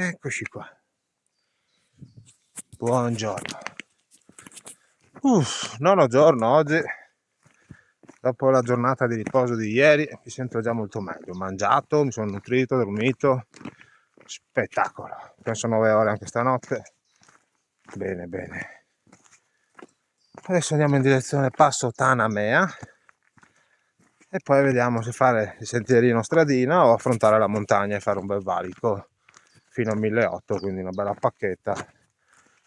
Eccoci qua. Buongiorno. Nono giorno oggi. Dopo la giornata di riposo di ieri mi sento già molto meglio. Ho mangiato, mi sono nutrito, dormito. Spettacolo. Penso 9 ore anche stanotte. Bene, bene. Adesso andiamo in direzione Passo Tanamea e poi vediamo se fare il sentierino stradina o affrontare la montagna e fare un bel valico fino a 1800, quindi una bella pacchetta.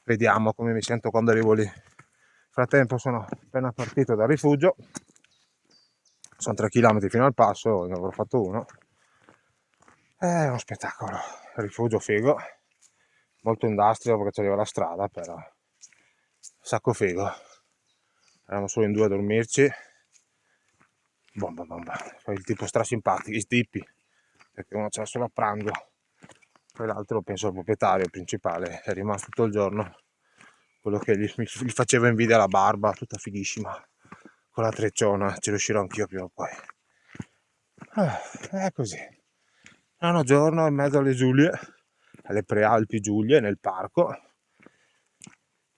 Vediamo come mi sento quando arrivo lì. Nel frattempo sono appena partito dal rifugio, sono 3 km fino al passo, ne avrò fatto uno. È uno spettacolo, rifugio figo, molto industrial perché c'è la strada, però sacco figo. Eravamo solo in 2 a dormirci, bomba. Poi il tipo strasimpatico, i tipi, perché uno c'era solo a pranzo, poi l'altro penso al proprietario principale, è rimasto tutto il giorno, quello che gli faceva invidia la barba, tutta fighissima, con la trecciona, ci riuscirò anch'io prima o poi. È così. Nono giorno in mezzo alle Giulie, alle Prealpi Giulie, nel parco,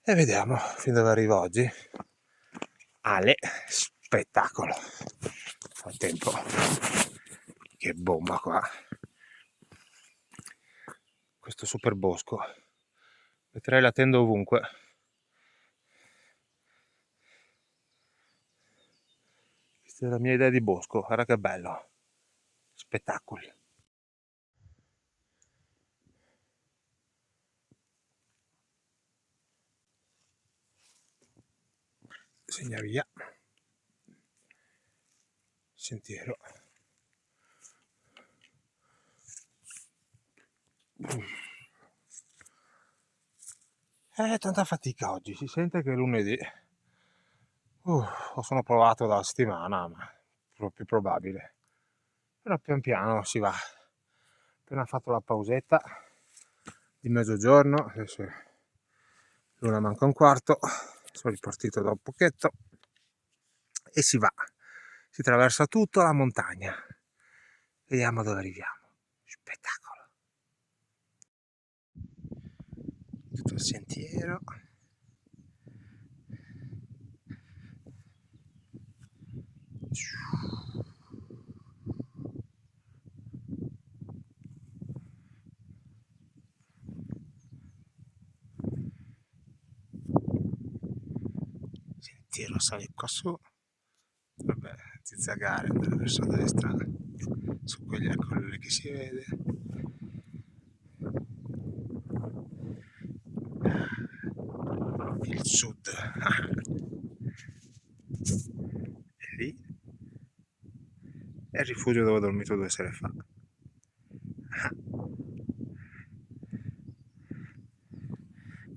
e vediamo fin dove arrivo oggi. Ale, spettacolo. Frattempo, che bomba qua. Questo super bosco. Metterei la tenda ovunque. Questa è la mia idea di bosco, guarda che bello. Spettacoli. Segna via. Sentiero. Tanta fatica oggi, si sente che è lunedì. Lo sono provato dalla settimana, ma è più probabile. Però pian piano si va. Appena fatto la pausetta di mezzogiorno, adesso è l'una manca un quarto, sono ripartito da un pochetto e si va. Si attraversa tutto la montagna. Vediamo dove arriviamo. Spettacolo. Tutto il sentiero. Sentiero sale qua su. Vabbè, zizzagare, andare verso destra su quegli alcoli che si vede. Il sud. E lì è il rifugio dove ho dormito 2 sere fa.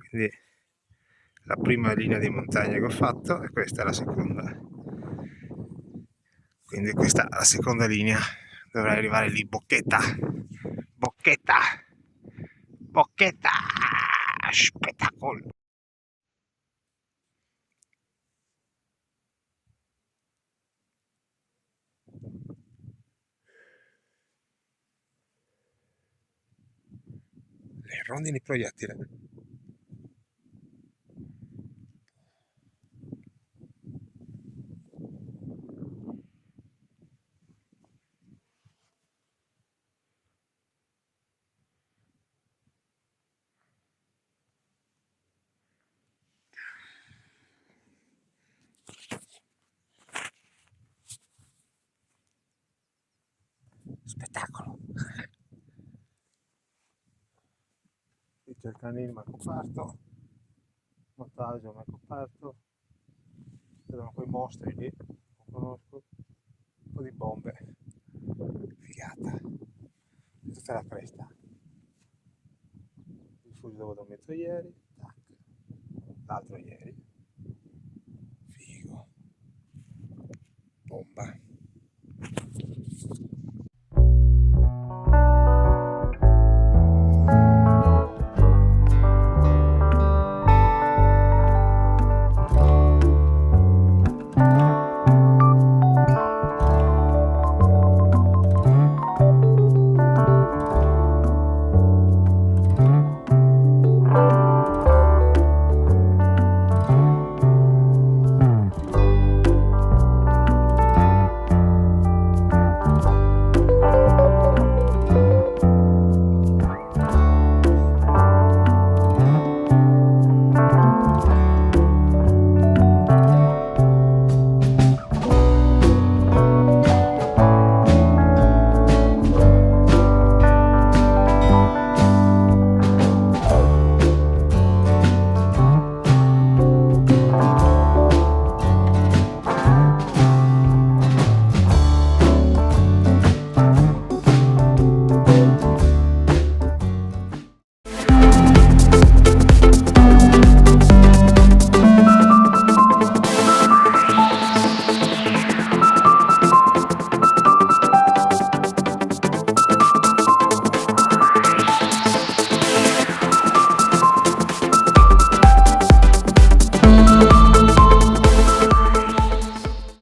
Quindi la prima linea di montagna che ho fatto e questa è la seconda. Quindi questa è la seconda linea. Dovrei arrivare lì, Bocchetta. Spettacolo. Le rondini proiettile. Spettacolo. Qui c'è il canile ma è coperto, montaggio ma è coperto, vedono quei mostri lì, non conosco, un po' di bombe, figata, tutta la cresta, il rifugio dove ho dormito ieri, tac, l'altro ieri, figo, bomba.